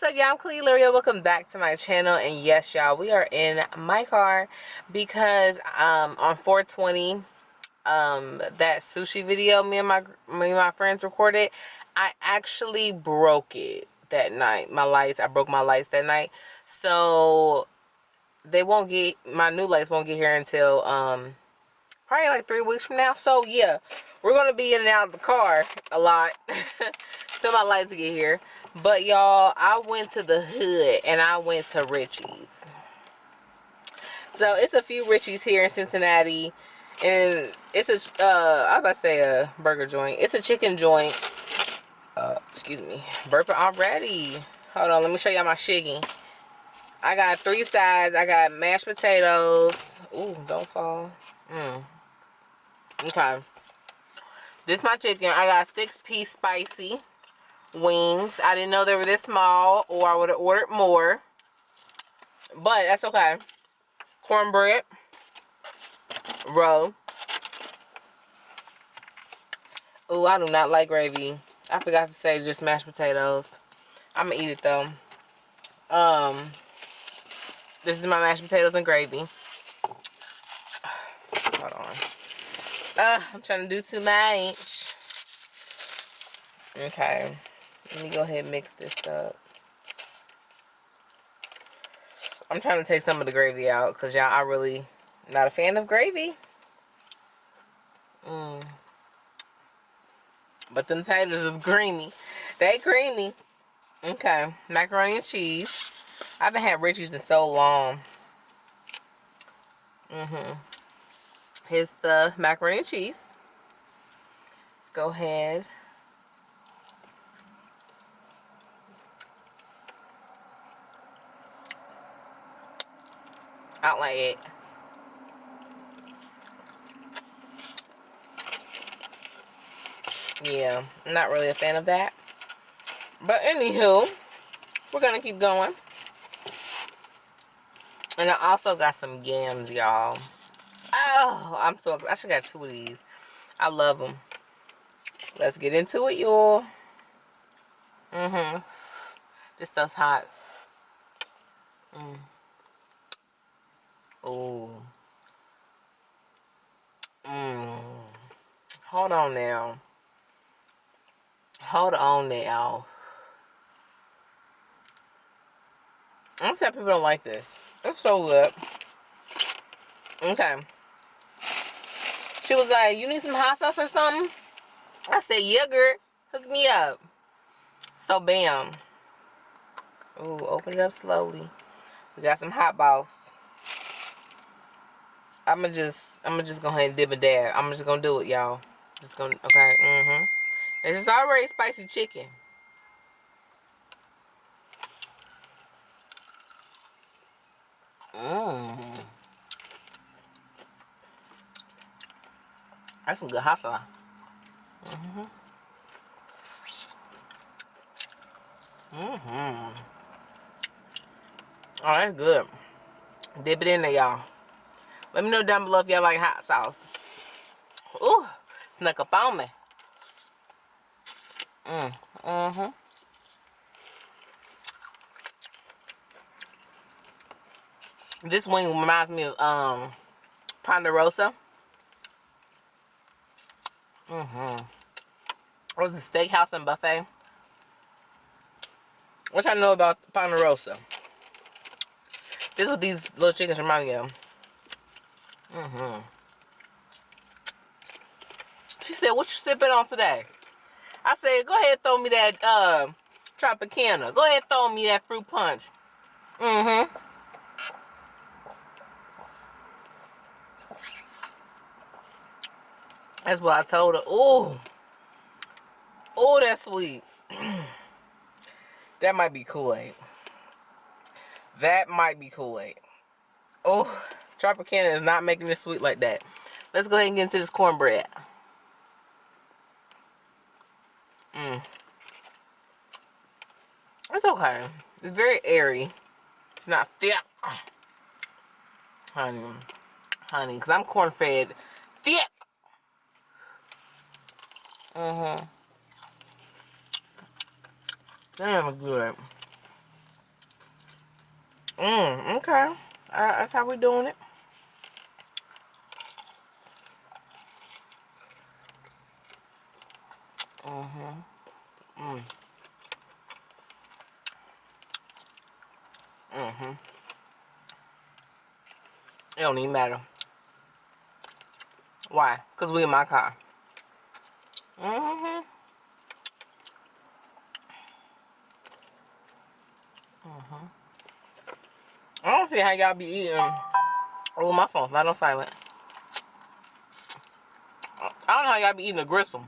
What's up, y'all? I'm Kahleiashour. Welcome back to my channel. And yes, y'all, we are in my car because on 420, that sushi video me and my friends recorded, I actually broke it that night. I broke my lights that night. So my new lights won't get here until probably like 3 weeks from now. So yeah, we're gonna be in and out of the car a lot till my lights get here. But y'all, I went to the hood and I went to Richie's. So it's a few Richie's here in Cincinnati, and it's I was about to say a burger joint. It's a chicken joint. Excuse me, burping already. Hold on, let me show y'all my shiggy. I got 3 sides. I got mashed potatoes. Ooh, don't fall. Okay. This my chicken. I got 6-piece spicy wings. I didn't know they were this small, or I would have ordered more. But that's okay. Cornbread. Roe. Ooh, I do not like gravy. I forgot to say just mashed potatoes. I'm gonna eat it though. This is my mashed potatoes and gravy. Hold on. I'm trying to do too much. Okay. Let me go ahead and mix this up. I'm trying to take some of the gravy out because y'all, I really not a fan of gravy. But them taters is creamy. They creamy. Okay. Macaroni and cheese. I haven't had Richie's in so long. Here's the macaroni and cheese. Let's go ahead. I don't like it. Yeah, I'm not really a fan of that. But anywho, we're gonna keep going. And I also got some yams, y'all. Oh, I'm so excited. I should got 2 of these. I love them. Let's get into it, y'all. This stuff's hot. Oh. Hold on now. Hold on now. I'm saying people don't like this. It's so good. Okay. She was like, you need some hot sauce or something? I said, yeah, girl. Hook me up. So, bam. Ooh, open it up slowly. We got some hot sauce. I'ma just go ahead and dib and dab. I'm just gonna do it, y'all. Just gonna, okay, This is already spicy chicken. That's some good hot sauce. Oh, that's good. Dip it in there, y'all. Let me know down below if y'all like hot sauce. Ooh, snuck up on me. This wing reminds me of Ponderosa. It was a steakhouse and buffet. What y'all know about Ponderosa? This is what these little chickens remind me of. She said, what you sipping on today? I said, go ahead and throw me that Tropicana. Go ahead and throw me that fruit punch. That's what I told her. Ooh. Ooh, that's sweet. That might be Kool-Aid. That might be Kool-Aid. Oh, Tropicana is not making it sweet like that. Let's go ahead and get into this cornbread. It's okay. It's very airy. It's not thick. Honey, because I'm corn-fed. Thick. Damn good. Okay. That's how we doing it. It don't even matter. Why? Because we in my car. I don't see how y'all be eating. Oh, my phone's not on silent. I don't know how y'all be eating a gristle.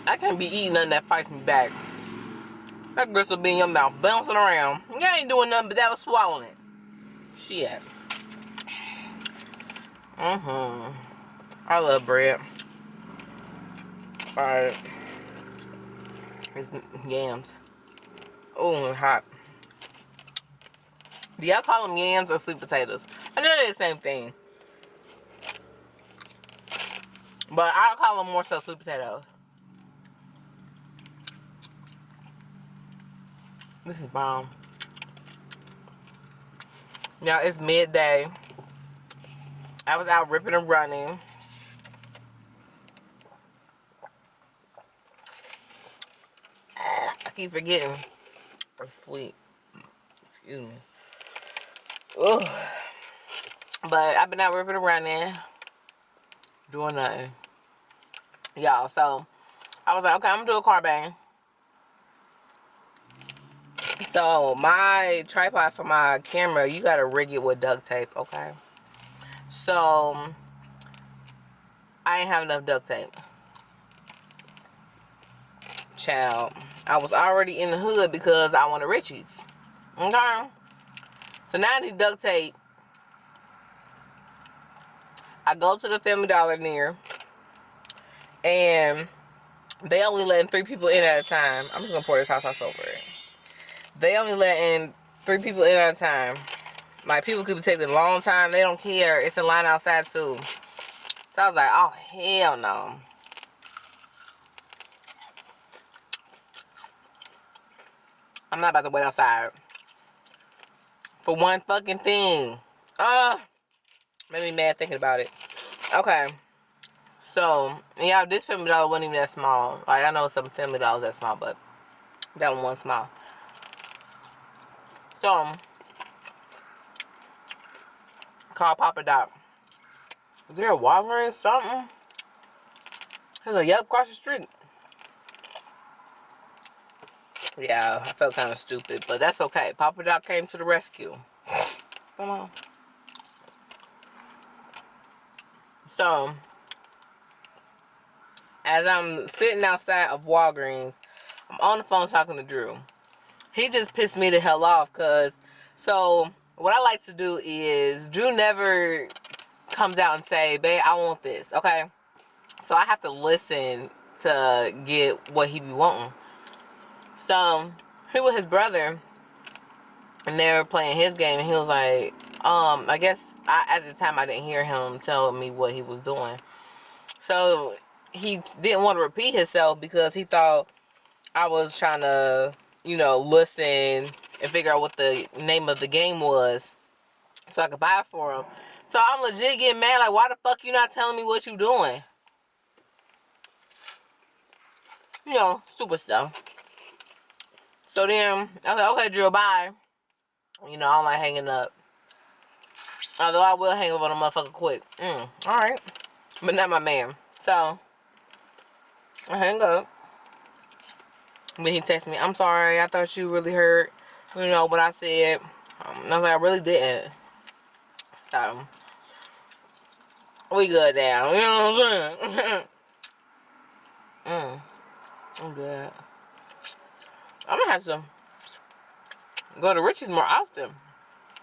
I can't be eating nothing that fights me back. That gristle be in your mouth, bouncing around. You ain't doing nothing but that was swallowing it. Shit. I love bread. Alright. It's yams. Oh, it's hot. Do y'all call them yams or sweet potatoes? I know they're the same thing. But I call them more so sweet potatoes. This is bomb. Now it's midday. I was out ripping and running. I keep forgetting. It's sweet. Excuse me. Ugh. But I've been out ripping and running. Doing nothing. Y'all, so I was like, okay, I'm gonna do a car bang. So my tripod for my camera, you gotta rig it with duct tape, okay? So I ain't have enough duct tape. Child, I was already in the hood because I wanted Richie's. Okay? So now I need duct tape. I go to the Family Dollar near, and they only letting 3 people in at a time. I'm just gonna pour this hot sauce over it. They only letting 3 people in at a time. Like, people could be taking a long time. They don't care. It's a line outside too. So I was like, oh, hell no. I'm not about to wait outside for one fucking thing. Made me mad thinking about it. Okay. So, yeah, this Family Dollar wasn't even that small. Like, I know some Family Dollars that small, but that one wasn't small. So, call Papa Doc. Is there a Walgreens something? He's like, yep, across the street. Yeah, I felt kind of stupid, but that's okay. Papa Doc came to the rescue. Come on. So, as I'm sitting outside of Walgreens, I'm on the phone talking to Drew. He just pissed me the hell off, because, so, what I like to do is, Drew never comes out and say, babe, I want this, okay? So I have to listen to get what he be wanting. So, he with his brother, and they were playing his game, and he was like, I guess, at the time I didn't hear him tell me what he was doing. So, he didn't want to repeat himself because he thought I was trying to, you know, listen and figure out what the name of the game was so I could buy it for him. So I'm legit getting mad, like, why the fuck you not telling me what you doing? You know, stupid stuff. So then, I was like, okay, Drew, bye. You know, I don't like hanging up. Although I will hang up on a motherfucker quick. Alright. But not my man. So, I hang up. But he texted me, I'm sorry, I thought you really heard, you know, what I said. And I was like, I really didn't. So, we good now. You know what I'm saying? I'm good. I'm gonna have to go to Richie's more often.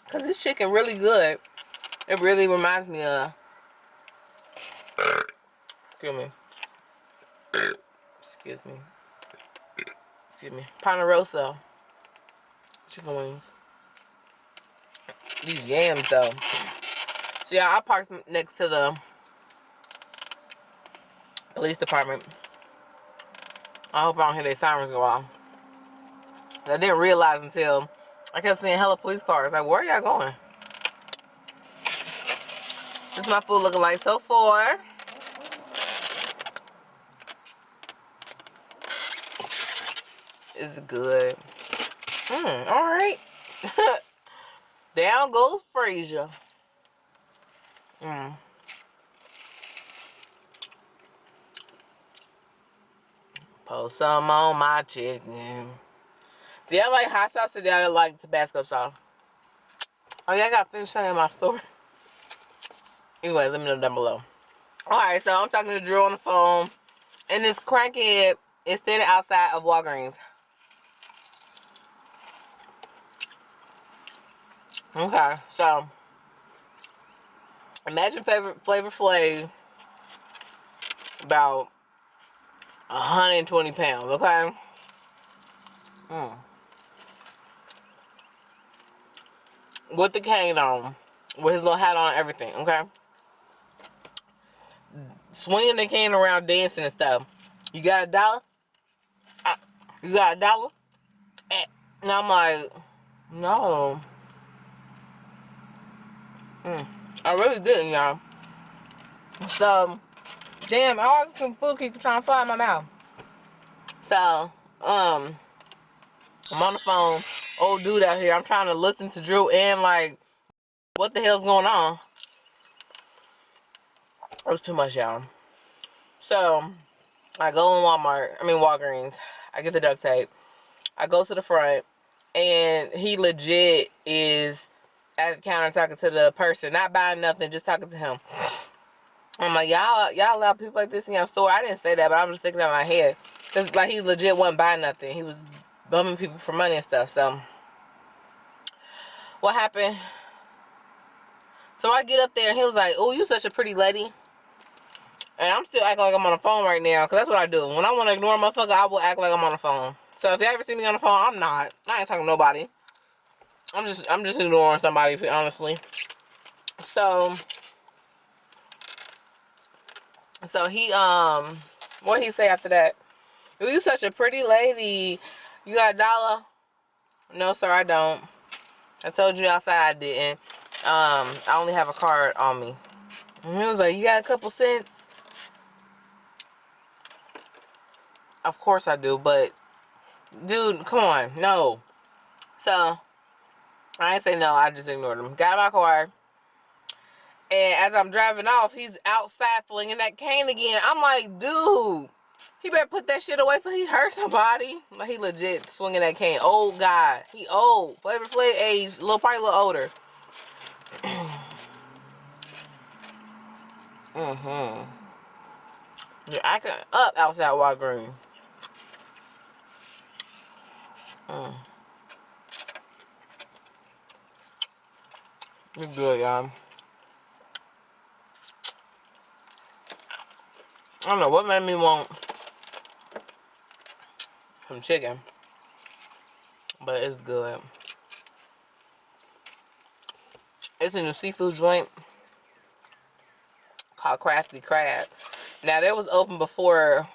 Because this chicken really good. It really reminds me of, excuse me. Excuse me. Excuse me. Ponderosa chicken wings. These yams, though. So, yeah, I parked next to the police department. I hope I don't hear their sirens go off. I didn't realize until I kept seeing hella police cars. Like, where y'all going? This is my food looking like so far. It's good. Alright. Down goes Frazier. Put some on my chicken. Do y'all like hot sauce or do y'all like Tabasco sauce? Oh yeah, I got finished saying my story. Anyway, let me know down below. Alright, so I'm talking to Drew on the phone. And this crackhead is standing outside of Walgreens. Okay, so imagine Flavor Flav about 120 pounds, okay? With the cane on, with his little hat on and everything, okay? Swinging the cane around, dancing and stuff. You got $1? You got $1? And I'm like, no. I really didn't, y'all. So, damn, all this food keep trying to fly in my mouth. So, I'm on the phone. Old dude out here. I'm trying to listen to Drew and like, what the hell's going on? It was too much, y'all. So, I go in Walgreens. I get the duct tape. I go to the front, and he legit is at the counter talking to the person, not buying nothing, just talking to him. I'm like, y'all allow people like this in your store? I didn't say that, but I was just thinking in my head. Because, like, he legit wasn't buying nothing. He was bumming people for money and stuff. So, what happened? So, I get up there, and he was like, oh, you such a pretty lady. And I'm still acting like I'm on the phone right now, because that's what I do. When I want to ignore a motherfucker, I will act like I'm on the phone. So, if you ever see me on the phone, I'm not. I ain't talking to nobody. I'm just ignoring somebody, honestly. So he, what he say after that? You such a pretty lady. You got $1? No, sir, I don't. I told you outside I didn't. I only have a card on me. And he was like, you got a couple cents? Of course I do, but dude, come on, no. So I didn't say no, I just ignored him. Got in my car. And as I'm driving off, he's outside flinging that cane again. I'm like, dude, he better put that shit away before he hurt somebody. Like, he legit swinging that cane. Old guy. He old. Flavor Flav age. Probably a little older. You're acting up outside Walgreens. You're good, y'all. I don't know what made me want some chicken, but it's good. It's a new seafood joint called Crafty Crab. Now, that was open before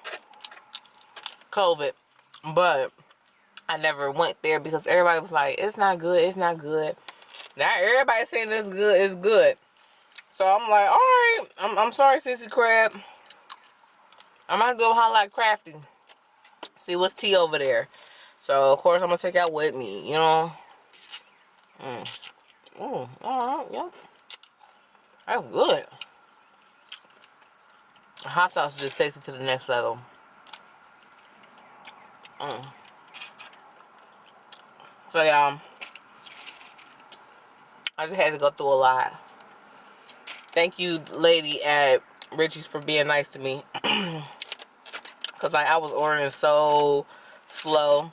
COVID, but I never went there because everybody was like, it's not good, it's not good. Now everybody saying it's good, it's good. So I'm like, all right, I'm sorry, Sissy Crab. I'm gonna go holler at Crafty. See what's tea over there. So of course I'm gonna take that with me, you know. All right, yeah. That's good. The hot sauce just takes it to the next level. So y'all, I just had to go through a lot. Thank you, lady at Richie's, for being nice to me. Cause like I was ordering so slow.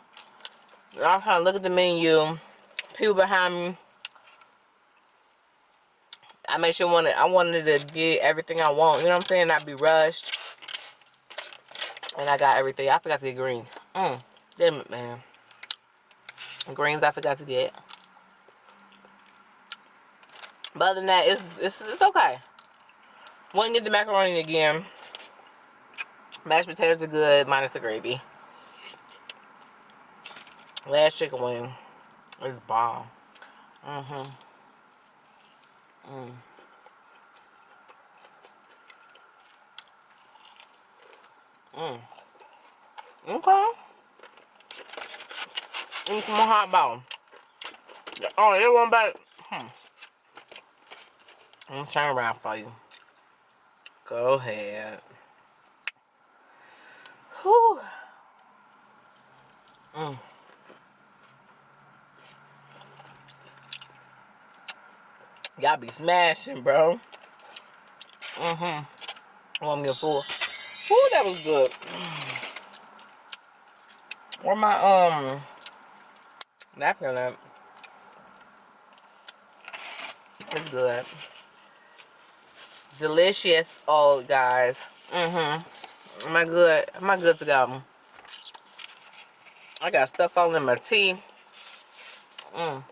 I was trying to look at the menu. People behind me. I made sure I wanted to get everything I want. You know what I'm saying? Not be rushed. And I got everything. I forgot to get greens. Damn it, man. Greens I forgot to get. But other than that, it's okay. Wouldn't get the macaroni again. Mashed potatoes are good, minus the gravy. Last chicken wing. It's bomb. Mm-hmm. Mm. Mm. Okay. Give some more hot bottom. Oh, it won't bad. I'm turn around for you. Go ahead. Whew. Mm. Y'all be smashing, bro. Mm-hmm. Want me a full. Ooh, that was good. Where my napkin at? It's good. Delicious. Oh, guys. Mm-hmm. Am I good? Am I good to go? I got stuff all in my tea. Mm.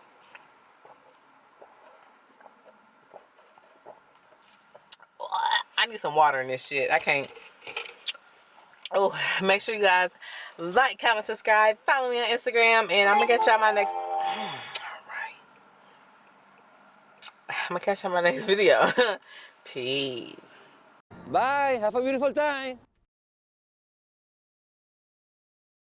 I need some water in this shit. I can't. Oh, make sure you guys like, comment, subscribe, follow me on Instagram, and I'm gonna catch y'all my next. All right. I'm gonna catch y'all my next video. Peace. Bye. Have a beautiful time.